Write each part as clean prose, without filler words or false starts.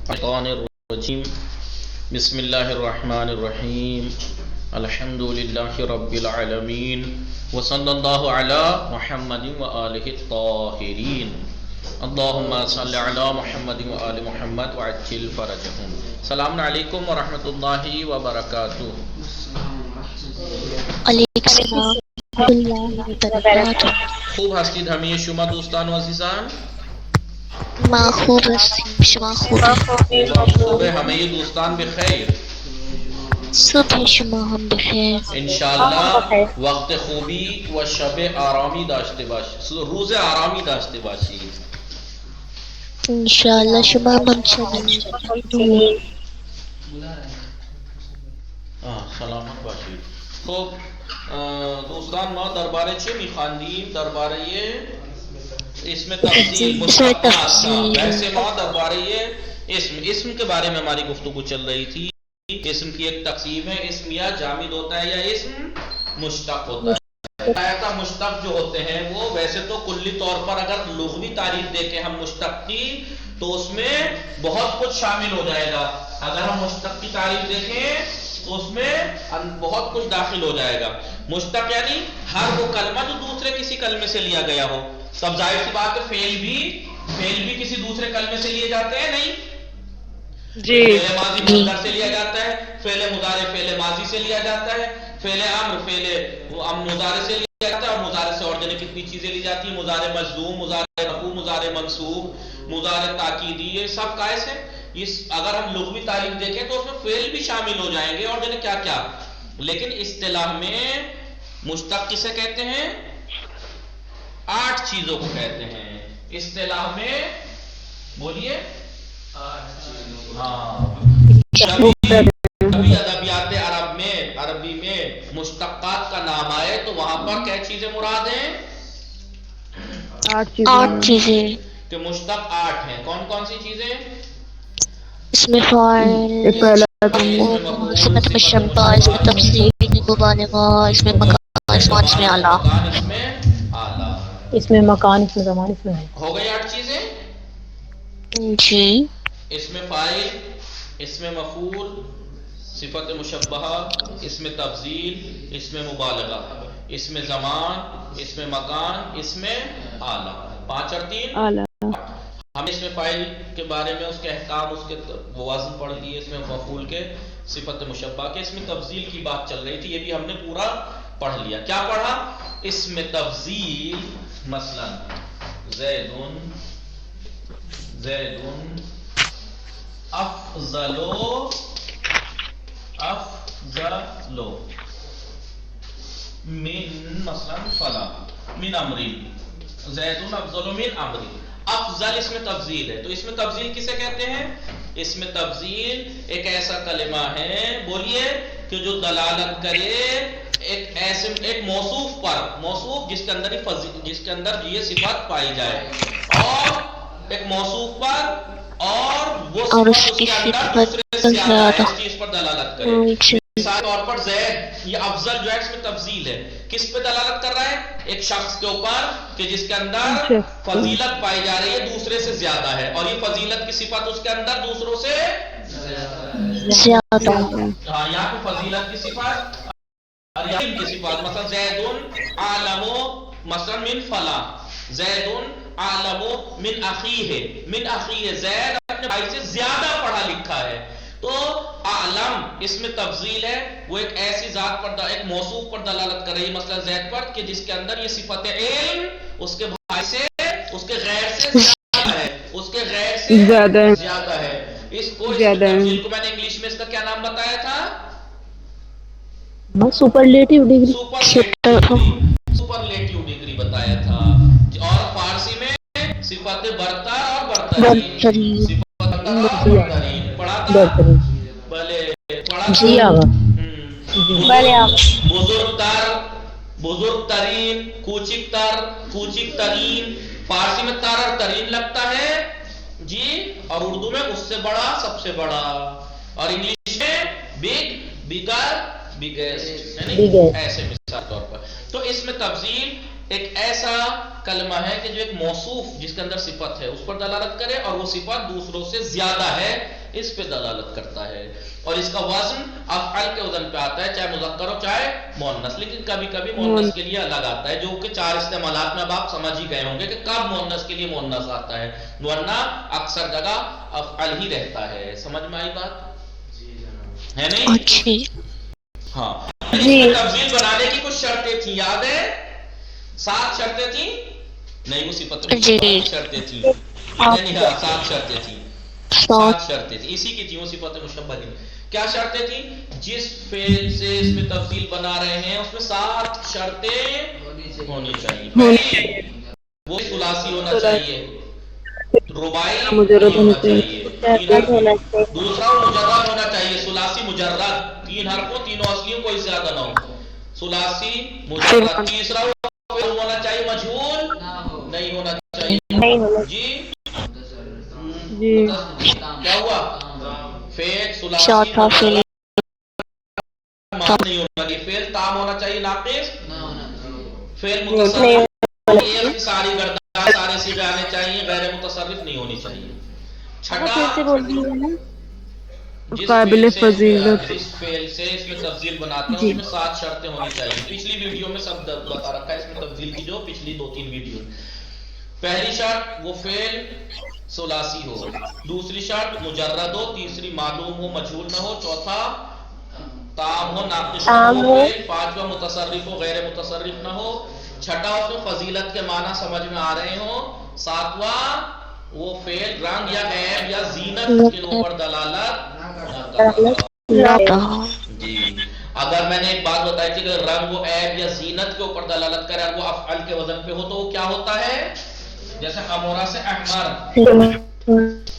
الشیطان الرجیم بسم اللہ الرحمن الرحیم الحمد للہ رب العالمین وصلی اللہ علی محمد وآلہ الطاہرین اللہم صلی علی محمد وآل محمد وعجل فرجہم. السلام علیکم ورحمۃ اللہ وبرکاتہ. علیکم السلام ورحمۃ اللہ وبرکاتہ. خوب هستید همه شما دوستان و عزیزان؟ ما خوب هستیم، شما خوبی؟ صبح همه دوستان بخیر. صبح شما هم بخیر. انشاءاللہ وقت خوبی و شب آرامی داشته باشید، روز آرامی داشته باشید. انشاءالله شما هم همچنین. سلامت باشید. خب دوستان، ما درباره چه میخواندیم؟ درباره اسم تفضیل مشتقات. ویسے ما درباره اسم کے بارے میں ہماری گفتگو چل رہی تھی. اسم کی ایک تقسیم ہے، اسم یا جامد ہوتا ہے یا اسم مشتق ہوتا ہے. آیتا مشتق جو ہوتے ہیں وہ ویسے تو کلی طور پر اگر لغوی تعریف دیکھیں ہم مشتق کی تو اس میں بہت کچھ شامل ہو جائے گا. اگر ہم مشتق کی تعریف دیکھیں تو اس میں بہت کچھ داخل ہو جائے گا. مشتق یعنی ہر وہ کلمہ جو دوسرے کسی کلمے سے لیا گیا ہو. تب ظاہر سی بات ہے فعل بھی کسی دوسرے کلمے سے لیے جاتے ہیں، نہیں جی. فعل ماضی مصدر سے لیا جاتا ہے، فعل مضارع فعل ماضی سے لیا جاتا ہے، فعل امر فعل مضارع سے لیا جاتا ہے، اور مضارع سے اور جانے کتنی چیزیں لی جاتی ہیں. مضارع مجزوم، مضارع مرفوع، مضارع منصوب، مضارع تاکیدی، یہ سب قائس ہے. اگر ہم لغوی تعریف دیکھیں تو اس میں فعل بھی شامل ہو جائیں گے اور جانے کیا کیا. لیکن اصطلاح میں مشتق کسے کہتے ہیں؟ 8 چیزوں کو کہتے ہیں اصطلاح میں. بولیے. کبھی ادبیات عربی میں مشتقات کا نام آئے تو وہاں پر کیا چیزیں مراد ہیں؟ 8 چیزیں. کہ مشتق 8 ہیں. کون کون سی چیزیں؟ اس میں فاعل، اس میں مشبہ، اس میں تفصیل مبالغہ، اس میں مکان، اس میں اعلیٰ. اس میں مکان، اس میں زمان، اس میں ہو گئی 8 چیزیں. جی. اس میں فاعل، اس میں مفعول، صفت مشبہہ، اس میں تفضیل، اس میں مبالغہ، اس میں زمان، اس میں مکان، اس میں اعلیٰ. 5 اور 3 اعلیٰ. ہم اس میں فاعل کے بارے میں اس کے احکام، اس کے وزن پڑھ لیے. اس میں مفعول کے، صفت مشبہ کے، اس میں تفضیل کی بات چل رہی تھی، یہ بھی ہم نے پورا پڑھ لیا. کیا پڑھا؟ اس میں تفضیل مثلا زیدن افضلو من مثلا فلا من امری. زیدن افضل من امری. افضل اس میں تفضیل ہے. تو اس میں تفضیل کسے کہتے ہیں؟ اس میں تفضیل ایک ایسا کلمہ ہے، بولیے، کہ جو دلالت کرے ایک موصوف پر، موصوف جس کے اندر یہ صفت پائی جائے، اور ایک موصوف پر اور وہ صفت اس کے اندر دوسرے سے زیادہ ہے، اس چیز پر دلالت کرے. مثال طور پر زید، یہ افضل جو ہے اس میں تفضیل ہے. کس پہ دلالت کر رہا ہے؟ ایک شخص کے اوپر کہ جس کے اندر فضیلت پائی جا رہی ہے، دوسرے سے زیادہ ہے، اور یہ فضیلت کی صفت اس کے اندر دوسروں سے زیادہ. ہاں، یہاں پہ فضیلت کی صفت اور یقین کی صفت. مثلا زیدن اعلم مثلا من فلاں، زیدن اعلم من اخیہ. من اخیہ، زید اپنے بھائی سے زیادہ پڑھا لکھا ہے. تو اعلم اس میں تفضیل ہے، وہ ایک ایسی ذات پر، ایک موصوف پر دلالت کر رہی ہے، مثلا زید پر، کہ جس کے اندر یہ صفت علم اس کے بھائی سے، اس کے غیر سے زیادہ ہے، اس کے غیر سے زیادہ ہے. اس کو تفضیل کو میں نے انگلش میں اس کا کیا نام بتایا تھا؟ سپرلیٹیو ڈگری. سپرلیٹیو ڈگری بتایا تھا. اور فارسی میں صفت برتر اور برترین. صفت برتر اور برترین پڑھا تھا. بھلے پڑھا تھا. بزرگ ترین، کوچک تر، کوچک ترین. فارسی میں تر اور ترین لگتا ہے جی، اور اردو میں اس سے بڑا، سب سے بڑا، اور انگلش میں بگ، بگر، بگیسٹ، یعنی ایسے مثال طور پر. تو اس میں تفضیل ایک ایسا کلمہ ہے کہ جو ایک موصوف جس کے اندر صفت ہے اس پر دلالت کرے اور وہ صفت دوسروں سے زیادہ ہے اس پہ دلالت کرتا ہے، اور اس کا وزن افعل کے وزن پہ آتا ہے، چاہے مذکر ہو چاہے مؤنث، لیکن کبھی کبھی مؤنث کے لیے الگ آتا ہے، جو کہ 4 استعمالات میں اب آپ سمجھ ہی گئے ہوں گے کہ کب مؤنث کے لیے مؤنث آتا ہے، ورنہ اکثر جگہ افعل ہی رہتا ہے۔ سمجھ میں آئی بات ہے نہیں؟ جی ہاں، اس میں تفضیل بنانے کی کچھ شرطیں تھیں، یاد ہے؟ 7 شرطیں تھیں؟ نہیں، وہ صفت مشبہ کی شرطیں تھیں، نہیں 7 شرطیں تھیں، 7 شرطیں تھیں، اسی کی تھیں وہ صفت مشبہ کی۔ کیا شرطیں تھیں؟ جس فعل سے اس میں تفضیل بنا رہے ہیں اس میں 7 شرطیں ہونی چاہیے۔ پہلی، وہ ثلاثی ہونا چاہیے، رباعی نہیں ہونا چاہیے، 3 حرف۔ دوسرا، وہ مجرد ہونا چاہیے، ثلاثی مجرد، 3 حرفوں، تینوں اصلیوں، کوئی زیادہ نہ ہو، ثلاثی مجرد۔ تیسرا، وہ ہونا چاہیے مجہول نہیں ہونا چاہیے، جی کیا ہوا؟ فعل ثلاثی مجرد نہیں ہونا چاہیے، فعل تام ہونا چاہیے، ناقص فعل متصرف، ساری گردان سارے صیغے آنے چاہیے، غیر متصرف نہیں ہونی چاہیے۔ چھٹا، قابل فضیلت، جس فعل سے اس میں تفضیل بناتے ہیں اس میں 7 شرطیں ہونی چاہیے۔ پچھلی ویڈیو میں سب بتا رکھا ہے اس میں تفضیل کی، جو پچھلی 2-3 ویڈیو۔ پہلی شرط، وہ فعل ثلاثی ہو، دوسری شرط مجرد ہو، تیسری معلوم ہو مجہول نہ ہو، چوتھا تام ہو ناقص نہ ہو فعل، پانچواں متصرف ہو غیر متصرف نہ ہو، چھٹا اس میں فضیلت کے معنی سمجھ میں آ رہے ہوں، ساتواں وہ فعل رنگ یا عیب یا زینت کے اوپر دلالت نہ کرتا۔ جی، اگر میں نے ایک بات بتائی تھی کہ رنگ و عیب یا زینت کے اوپر دلالت کرے اور وہ افعل کے وزن پہ ہو تو وہ کیا ہوتا ہے؟ جیسے امورا سے احمر،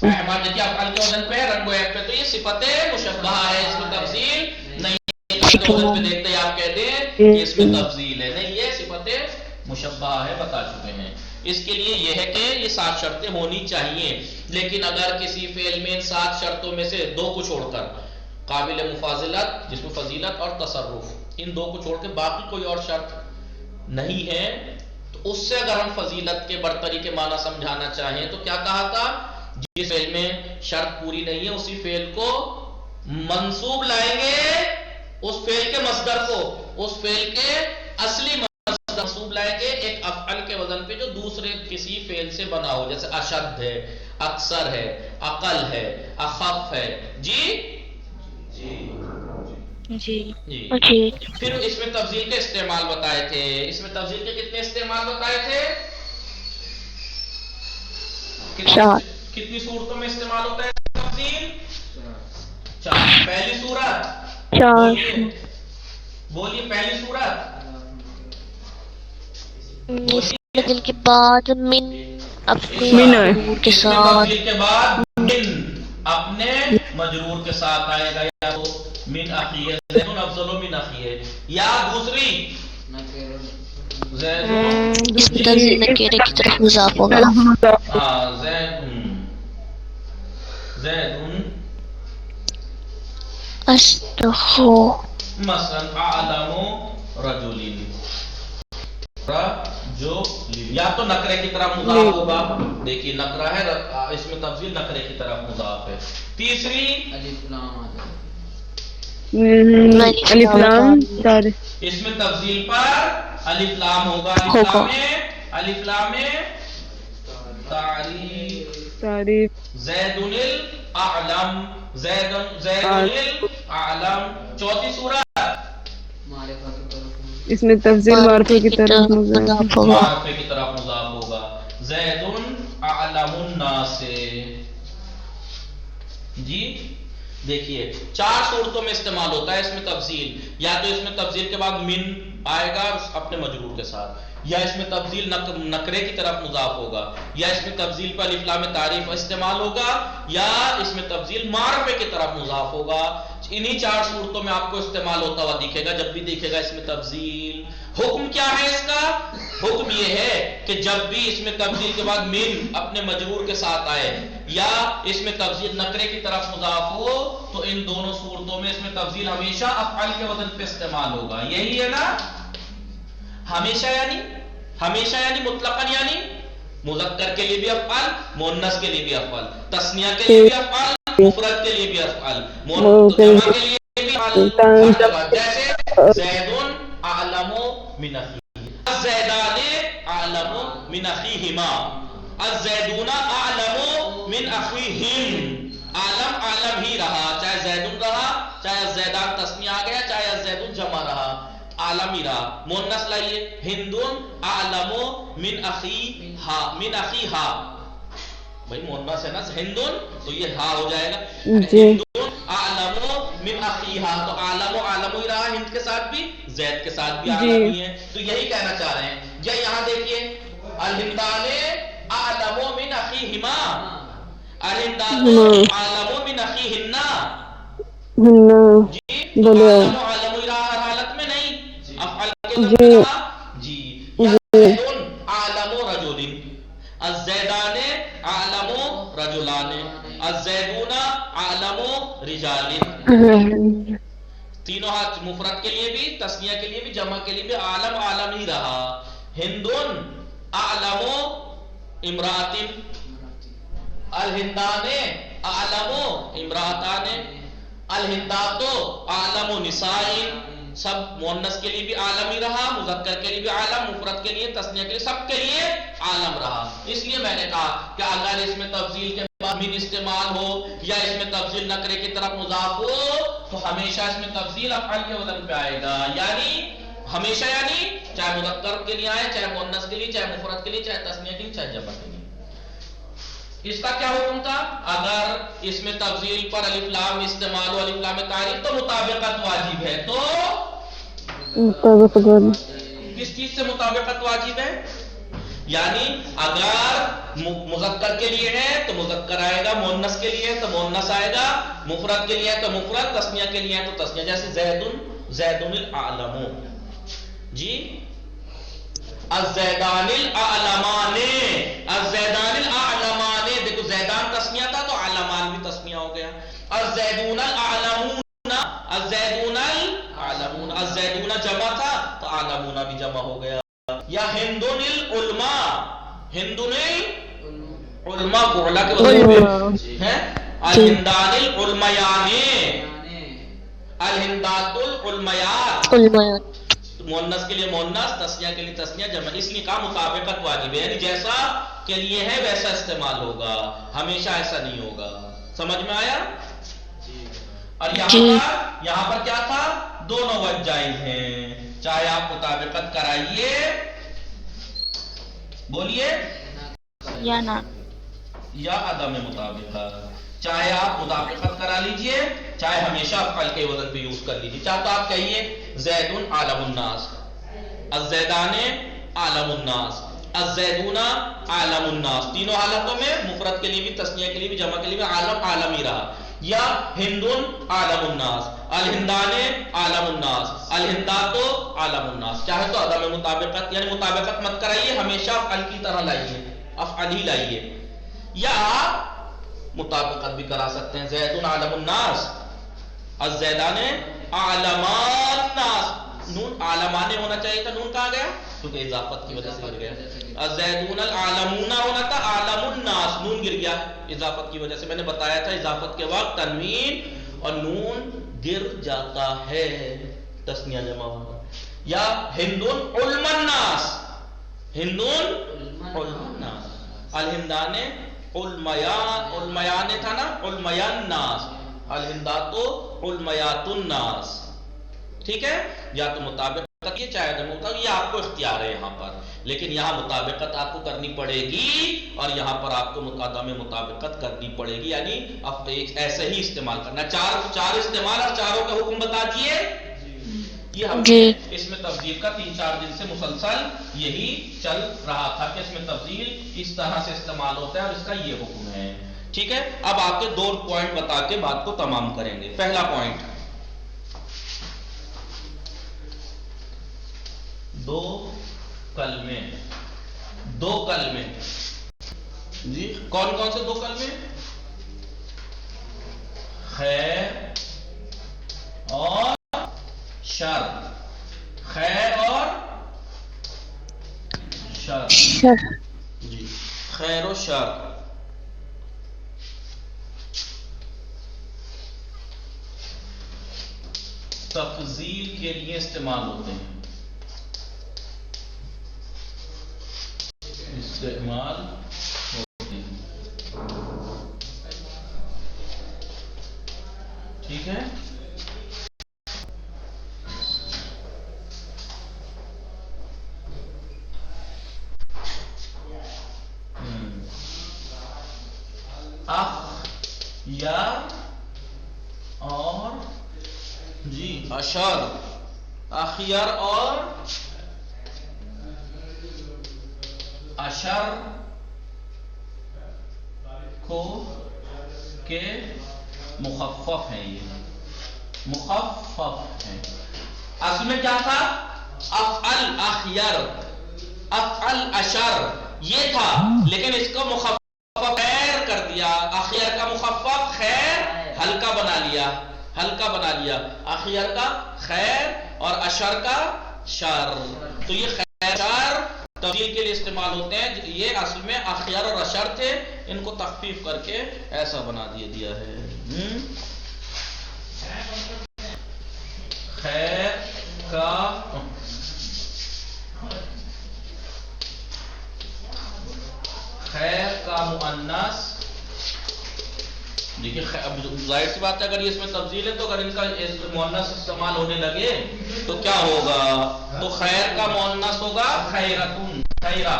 احمر دیکھیے افعل کے وزن پہ، رنگ و عیب پہ، تو یہ صفت مشبہ ہے، اس میں تفضیل نہیں ہے۔ افعل کے وزن پہ دیکھتے ہی آپ کہتے ہیں کہ اس میں تفضیل ہے، نہیں، یہ صفت مشبہ ہے، بتا چکے ہیں۔ اس کے لیے یہ ہے کہ یہ 7 شرطیں ہونی چاہیے، لیکن اگر کسی فعل میں ان 7 شرطوں میں سے 2 کو چھوڑ کر، قابل مفاضلت جس میں فضیلت اور تصرف، ان 2 کو چھوڑ کے باقی کوئی اور شرط نہیں ہے، تو اس سے اگر ہم فضیلت کے برتری کے معنی سمجھانا چاہیں تو کیا کہا تھا؟ جس فعل میں شرط پوری نہیں ہے اسی فعل کو منصوب لائیں گے، اس فعل کے مصدر کو، اس فعل کے اصلی منصوب لائیں گے ایک افعل کے وزن پہ جو دوسرے کسی فعل سے بنا ہو، جیسے اشد ہے، اکثر ہے، اقل ہے، اخف ہے، جی جی۔ پھر اس میں تفضیل کے استعمال بتائے تھے، اس میں تفضیل کے کتنے استعمال بتائے تھے؟ کتنی صورتوں میں استعمال ہوتا ہے تفضیل؟ 4۔ پہلی صورت بولیے پہلی صورت دل کے بعد من اپنے مجرور کے ساتھ، تفضیل کے بعد من اپنے مجرور کے ساتھ آئے گا، یا تو من اخیہ زید افضل من اخیہ، یا دوسری اس میں تفضیل نکرے کی طرف مضاف ہوگا، زید اشتہو مثلا اعلم رجل، یا تو نکرے کی طرف مضاف ہوگا، دیکھیے نکرہ ہے، اس میں تفضیل نکرے کی طرف مضاف ہے۔ تیسری الف لام، اس میں تفضیل پر الف لام ہوگا، الف لام تعریف، زید الاعلم، زید الاعلم۔ چوتھی صورت اس میں تفضیل معرفے کی طرف مضاف ہوگا، زید اعلم الناس۔ جی دیکھیے 4 صورتوں میں استعمال ہوتا ہے اس میں تفضیل، یا تو اس میں تفضیل کے بعد من آئے گا اپنے مجرور کے ساتھ، یا اس میں تفضیل نکرے کی طرف مضاف ہوگا، یا اس میں تفضیل پر الف لام تعریف استعمال ہوگا، یا اس میں تفضیل معرفے کی طرف مضاف ہوگا۔ انہی 4 صورتوں میں آپ کو استعمال ہوتا ہوا دکھے گا جب بھی دیکھے گا اس میں تفضیل۔ حکم کیا ہے اس کا؟ حکم یہ ہے کہ جب بھی اس میں تفضیل کے بعد من اپنے مجرور کے ساتھ آئے، یا اس میں تفضیل نکرے کی طرف مضاف ہو، تو ان دونوں صورتوں میں اس میں تفضیل ہمیشہ افعل کے وزن پہ استعمال ہوگا، یہی ہے نا؟ ہمیشہ یعنی ہمیشہ یعنی مطلقاً یعنی مذکر کے لیے بھی افعال، مؤنث کے لیے بھی افعال، تثنیہ کے لیے بھی افعال، مفرد کے لیے بھی افعال، جمع کے لیے بھی افعال، ہر جگہ جیسے زیدن اعلم من اخیہ، الزیدان اعلم من اخیہما، الزیدون اعلم من اخیہم، عالم ہی رہا، چاہے زیدن رہا، چاہے الزیدان تسنیہ آ گیا، چاہے الزیدن جمع رہا، عالم ہی رہا۔ مؤنث لائیے، ہندن اعلم من اخیہا، من اخیہا، بھائی مؤنث ہے نا ہندن تو یہ ہا ہو جائے گا، ہندن اعلم من اخیہا، تو عالم ہی رہا، ہند کے ساتھ بھی زید کے ساتھ بھی عالم ہی ہے، تو یہی کہنا چاہ رہے ہیں۔ یا یہاں دیکھیے الہندان اعلم من اخیہما، الہندان اعلم من اخیہن، جی تو عالم ہی رہا ہر حالت میں نہیں، افعال کے وزن میں رہا جی۔ یا زیدن اعلم رجل، الزیدان اعلم رجلان، الزیدون اعلم رجال، تینوں ہاتھ مفرد کے لیے بھی، تثنیہ کے لیے بھی، جمع کے لیے بھی عالم ہی رہا۔ ہندن اعلم امرأۃ، الہندان اعلم امرأتان، الہندات اعلم نساء، سب مؤنث کے لیے بھی عالم ہی رہا، مذکر کے لیے بھی عالم، مفرد کے لیے، تثنیہ کے لیے، سب کے لیے عالم رہا۔ اس لیے میں نے کہا کہ اگر اس میں تفضیل کے بعد من استعمال ہو یا اس میں تفضیل نکرے کی طرف مضاف ہو تو ہمیشہ اس میں تفضیل افعال کے وزن پہ آئے گا، یعنی ہمیشہ، یعنی چاہے مذکر کے لیے آئے، چاہے مؤنث کے لیے، چاہے مفرد کے لیے، چاہے تثنیہ کے لیے، چاہے جمع کے لیے۔ اس کا کیا حکم تھا؟ اگر اس میں تفضیل پر الف لام استعمال ہو، الف لام تعریف، تو مطابقت واجب ہے۔ تو کس چیز سے مطابقت واجب ہے؟ یعنی اگر مذکر کے لیے ہے تو مذکر آئے گا، مؤنث کے لیے تو مؤنث آئے گا، مفرد کے لیے تو مفرد، تثنیہ کے لیے ہے تو تثنیہ، جیسے زیدن الاعلم جی، الزیدان الاعلمان، الزیدان الاعلمان، دیکھو زیدان تسنیہ تھا تو علمان بھی تسنیہ ہو گیا، الزیدون الاعلمون، الزیدون الاعلمون، الزیدون جمع تھا تو اعلمون بھی جمع ہو گیا۔ یا ہندن العلماء، ہندن العلماء گولا کے وزن ہے، الہندان العلمیان، الہندات العلمیات، مؤنث کے لیے مؤنث، تثنیہ کے لیے تثنیہ، جمع، اس لیے کہا مطابقت واجب ہے، یعنی جیسا کے لیے ہے ویسا استعمال ہوگا، ہمیشہ ایسا نہیں ہوگا۔ سمجھ میں آیا؟ اور یہاں پر کیا تھا؟ دونوں وجہ جائز ہیں، چاہے آپ مطابقت کرائیے، بولیے، یا نہ، یا عدم مطابقت، چاہے آپ مطابقت کرا لیجئے، چاہے ہمیشہ افعال کے وزن پہ یوز کر لیجئے، چاہے تو آپ کہیے زیدن عالم الناس، الزیدان عالم الناس، الزیدون عالم الناس، تینوں حالتوں میں مفرد کے لیے بھی، تثنیہ کے لیے بھی، جمع کے لیے بھی عالم ہی رہا۔ یا ہندن عالم الناس، الہندان عالم الناس، الہندات عالم الناس، چاہے تو عدم مطابقت یعنی مطابقت مت کرائیے، ہمیشہ افعال کی طرح لائیے، افعال ہی لائیے، یا مطابقت بھی کرا سکتے ہیں، زیدن عالم الناس، الزیدان عالمان الناس، نون عالمانے ہونا چاہیے تھا، نون کہاں گیا؟ کیونکہ اضافت کی وجہ سے گر گیا، الزیدون العالمون ہونا تھا، عالم الناس، نون گر گیا اضافت کی وجہ سے، میں نے بتایا تھا اضافت کے وقت تنوین اور نون گر جاتا ہے، تثنیہ جمع ہوگا۔ یا ہندن علم الناس، ہندن علم الناس، الہندان علمیان تھا نا، علمیان الناس، الہندات علمیات الناس، ٹھیک ہے؟ یا تو مطابقت یہ چاہے عدم مطابقت، یہ آپ کو اختیار ہے یہاں پر، لیکن یہاں مطابقت آپ کو کرنی پڑے گی، اور یہاں پر آپ کو عدم مطابقت کرنی پڑے گی، یعنی اب ایسے ہی استعمال کرنا، چار استعمال اور چاروں کا حکم بتا دیے۔ یہ ہم اس میں تفضیل کا 3-4 دن سے مسلسل یہی چل رہا تھا کہ اس میں تفضیل اس طرح سے استعمال ہوتا ہے اور اس کا یہ حکم ہے، ٹھیک ہے؟ اب آپ کے 2 پوائنٹ بتا کے بات کو تمام کریں گے۔ پہلا پوائنٹ، 2 کلمے جی، کون کون سے 2 کلمے؟ خیر اور شر، خیر اور شر شر جی خیر و شر تفضیل کے لیے استعمال ہوتے ہیں، استعمال ہوتے ہیں، ٹھیک ہے؟ اخیار اور جی اشر، اخیار اور اشر کو کے مخفف ہیں، یہ مخفف ہیں۔ اصل میں کیا تھا؟ افعل اخیار افعل اشر یہ تھا، لیکن اس کو مخفف خیر کر دیا، اخیار کا مخفف خیر ہلکا بنا لیا، ہلکا بنا لیا، اخیار کا خیر اور اشر کا شر۔ تو یہ خیر شر تفضیل کے لیے استعمال ہوتے ہیں، یہ اصل میں اخیار اور اشر تھے، ان کو تخفیف کر کے ایسا بنا دیا ہے۔ خیر کا خیر کا مؤنث، دیکھیے اب ظاہر سی بات ہے اگر یہ اس میں تفضیل ہے تو اگر ان کا مؤنث استعمال ہونے لگے تو کیا ہوگا؟ تو خیر کا مؤنث ہوگا خیرتن، خیرہ،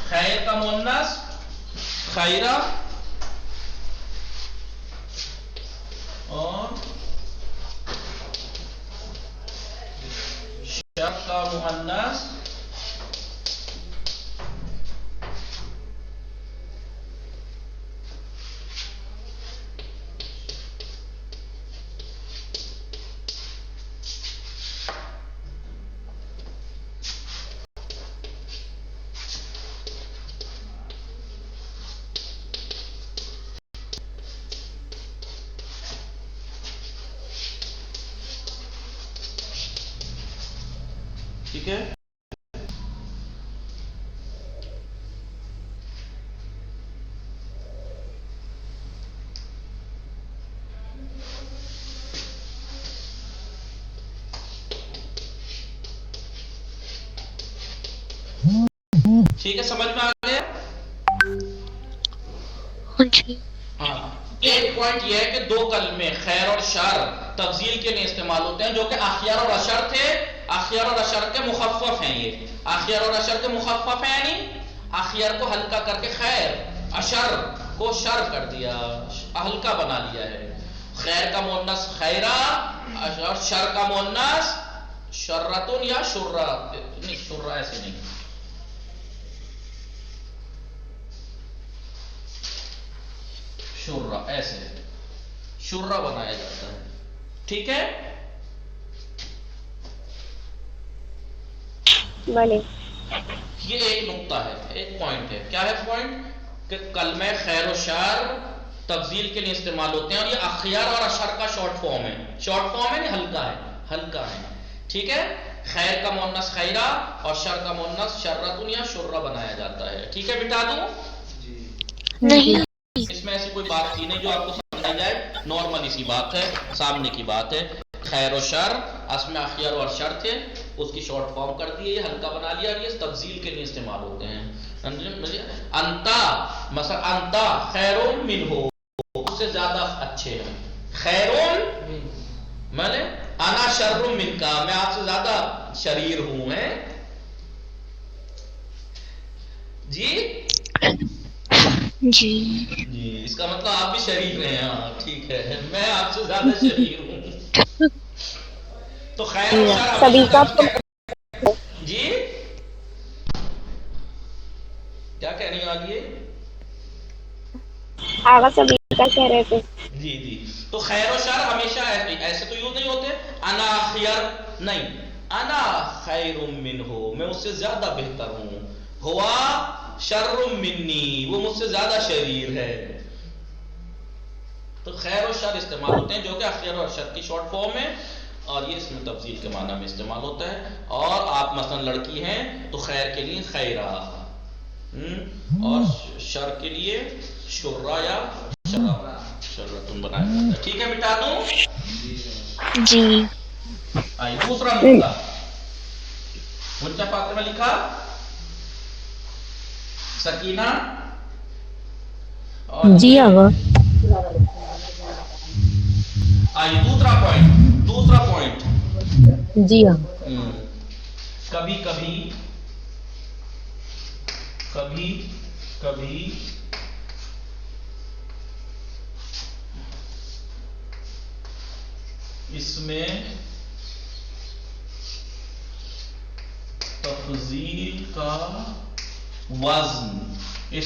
خیر کا مؤنث خیرہ اور شر کا مؤنث ٹھیک ہے؟ ٹھیک ہے، سمجھ میں آ گیا؟ ہاں، ایک پوائنٹ یہ ہے کہ دو کلمے خیر اور شر تفضیل کے لیے استعمال ہوتے ہیں جو کہ اخیار اور اشر تھے، اخیار اور اشر کے مخفف ہیں، یہ اخیار اور اشر کے مخفف ہیں، یعنی اخیار کو ہلکا کر کے خیر، اشر کو شر کر دیا، ہلکا بنا لیا ہے۔ خیر کا مؤنث خیرہ اور شر کا مؤنث شرتن یا شرہ، نہیں شرہ ایسے نہیں، شرہ ایسے شرہ بنایا جاتا ہے، ٹھیک ہے؟ یہ ایک نقطہ ہے، ایک پوائنٹ ہے، کیا ہے پوائنٹ؟ کہ کلمہ خیر و شر تفضیل کے لیے استعمال ہوتے ہیں اور یہ اخیار اور اشر کا شارٹ فارم ہے، شارٹ فارم ہے، ہلکا ہے، ہلکا ہے، ٹھیک ہے؟ خیر کا مؤنث خیرہ اور شر کا مؤنث شرتن یا شرہ بنایا جاتا ہے، ٹھیک ہے؟ بٹا دوں؟ نہیں، اس میں ایسی کوئی بات تھی نہیں جو آپ کو سمجھ آ جائے، نارمل اسی بات ہے، سامنے کی بات ہے۔ خیر و شر اصل میں اخیار اور شر تھے، اس کی شارٹ فارم کر دی، یہ ہلکا بنا لیا، اور یہ تفضیل کے لیے استعمال ہوتے ہیں۔ انتا مثلا انتا خیر منہ، اس سے زیادہ اچھے ہیں، خیر میں نے انا شر منکا، میں آپ سے زیادہ شریر ہوں، ہے جی جی جی، اس کا مطلب آپ بھی شریر ہیں، ہاں ٹھیک ہے، میں آپ سے زیادہ شریر ہوں۔ تو خیر و شر سبھی کا جی کیا کہنے والی ہے؟ آغا سبھی کا کہہ رہے تھے۔ جی جی، تو خیر و شر ہمیشہ ایسے تو یوں نہیں ہوتے، انا خیر نہیں، انا خیر منہ، میں اس سے زیادہ بہتر ہوں، ہوا شر منی، وہ مجھ سے زیادہ شریر ہے۔ تو خیر و شر استعمال ہوتے ہیں جو کہ اخیار اور شر کی شارٹ فارم ہے، اور یہ اسم تفضیل کے معنی میں استعمال ہوتا ہے. اور آپ مثلا لڑکی ہیں تو خیر کے لیے خیرہ، اور شر کے لیے شرہ یا شرتن بنایا جاتا ہے. ٹھیک ہے، مٹا دوں. جی. آئیے دوسرا نقطہ. منچا فاطمہ لکھا، سکینہ اور جی آغا. آئیے دوسرا پوائنٹ. جی آغا. کبھی کبھی اس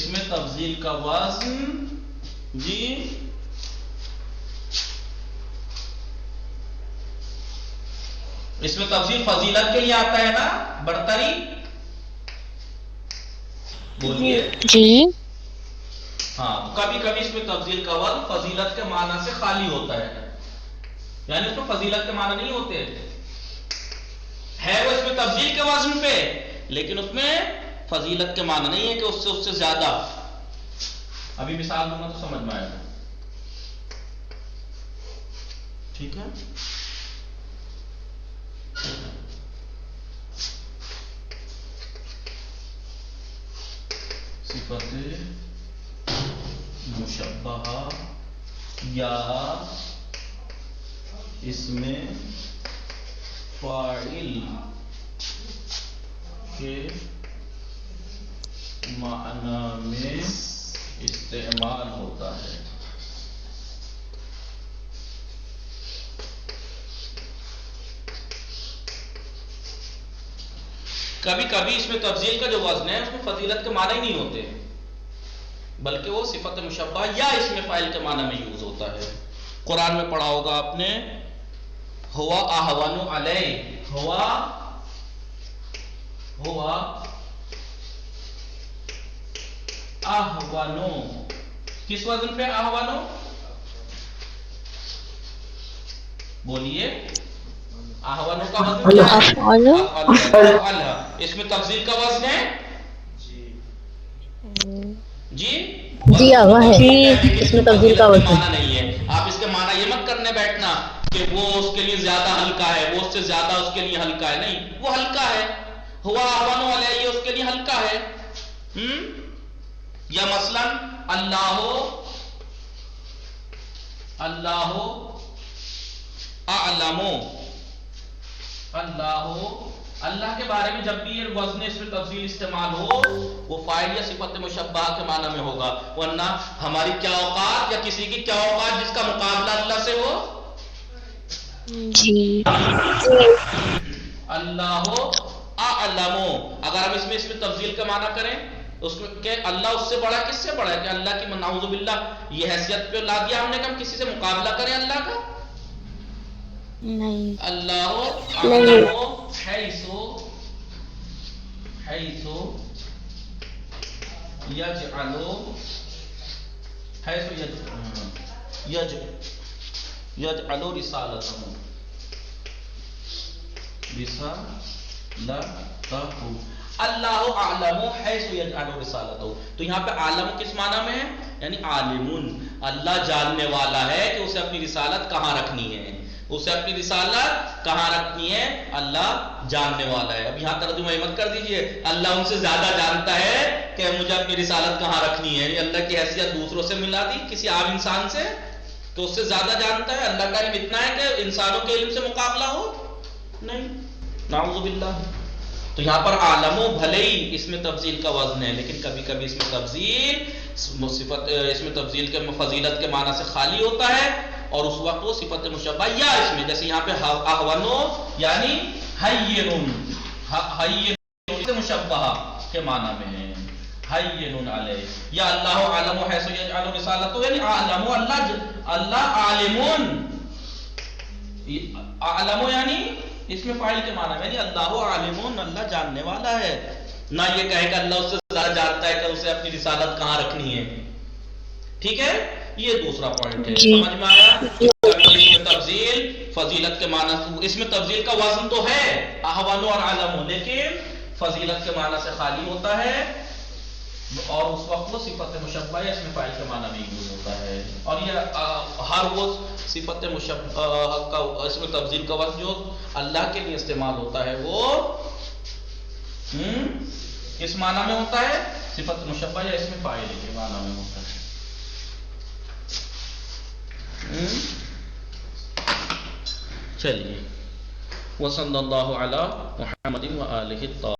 میں تفضیل کا وزن، جی اس میں تفضیل فضیلت کے لیے آتا ہے نا، برتری. بولیے. جی. ہاں، کبھی کبھی اس میں تفضیل کا وزن فضیلت کے معنی سے خالی ہوتا ہے، یعنی اس میں فضیلت کے معنی نہیں ہوتے ہے، وہ اس میں تفضیل کے وزن پہ، لیکن اس میں فضیلت کے معنی نہیں ہے کہ اس سے زیادہ. ابھی مثال دوں گا تو سمجھ میں آئے گا. ٹھیک ہے. صفت مشبہہ یا اس میں فاعل کے معنی میں استعمال ہوتا ہے. کبھی کبھی اس میں تفضیل کا جو وزن ہے اس میں فضیلت کے معنی ہی نہیں ہوتے، بلکہ وہ صفت مشبہ یا اس میں فاعل کے معنی میں یوز ہوتا ہے. قرآن میں پڑھا ہوگا آپ نے، ہوا احون علیہ، ہوا احونو، کس وزن پہ احونو؟ بولیے. احونو کا وزن کیا ہے؟ افعل. اس میں تفضیل کا وزن ہے جی جی آغا ہے، اس میں تفضیل کا وزن معنی نہیں ہے. آپ اس کے معنی یہ مت کرنے بیٹھنا کہ وہ اس کے لیے زیادہ ہلکا ہے، وہ اس سے زیادہ اس کے لیے ہلکا ہے. نہیں، وہ ہلکا ہے. ہوا احون علیہ، یہ اس کے لیے ہلکا ہے. یا مثلا اللہ اعلم، اللہ کے بارے میں جب بھی یہ وزن اس میں تفضیل استعمال ہو وہ فاعل یا صفت مشبہہ کے معنی میں ہوگا، ورنہ ہماری کیا اوقات یا کسی کی کیا اوقات جس کا مقابلہ اللہ سے ہو. جی. اللہ اعلم، اگر ہم اس میں تفضیل کا معنی کریں اس میں کہ اللہ اس سے بڑا، کس سے بڑا ہے؟ کہ اللہ کی نعوذ باللہ یہ حیثیت پہ لا دیا ہم نے کہ ہم کسی سے مقابلہ کریں اللہ کا. نہیں. اللہ اعلم حیث یجعل رسالتہ. اللہ اعلم حیث یجعل رسالتہ. تو یہاں پہ عالم کس معنی میں ہے؟ یعنی عالمون، اللہ جاننے والا ہے کہ اسے اپنی رسالت کہاں رکھنی ہے. اسے اپنی رسالت کہاں رکھنی ہے اللہ جاننے والا ہے. اب یہاں ترجمہ مت کر دیجئے اللہ ان سے زیادہ جانتا ہے کہ مجھے اپنی رسالت کہاں رکھنی ہے. اللہ کی حیثیت دوسروں سے ملا دی کسی عام انسان سے تو اس سے زیادہ جانتا ہے. اللہ کا علم اتنا ہے کہ انسانوں کے علم سے مقابلہ ہو نہیں، نعوذ باللہ. تو یہاں پر عالم و بھلے ہی اس میں تفضیل کا وزن ہے، لیکن کبھی کبھی اس میں تفضیل صفت اس میں تفضیل کے فضیلت کے معنی سے خالی ہوتا ہے، اور اس وقت وہ صفت مشبہ یا اس میں، جیسے یہاں پہ احونو یعنی حین مشبہ کے معنی میں ہے حین علیہ. یا اللہ عالم حیث یجعل رسالتہ، یعنی عالم اللہ عالمون، عالم یعنی اس میں فاعل کے معنی میں، یعنی اللہ عالمون، اللہ جاننے والا ہے. نہ یہ کہے کہ اللہ اس سے زیادہ جانتا ہے کہ اسے اپنی رسالت کہاں رکھنی ہے. ٹھیک ہے، یہ دوسرا پوائنٹ ہے. سمجھ میں آیا؟ تفضیل فضیلت کے معنی، اس میں تفضیل کا وزن تو ہے احوان اور عالم، لیکن فضیلت کے معنی سے خالی ہوتا ہے، اور اس وقت وہ صفت مشبہ یا اسم فاعل کے معنی میں یوز ہوتا ہے. اور یہ ہر وہ صفت مشبہ کا اسم تفضیل کا وقت جو اللہ کے لیے استعمال ہوتا ہے وہ اس معنی میں ہوتا ہے، صفت مشبہ یا اسم فاعل کے معنی میں ہوتا ہے. چلیے، وصلی اللہ علی محمد و آلہ الطاہرین.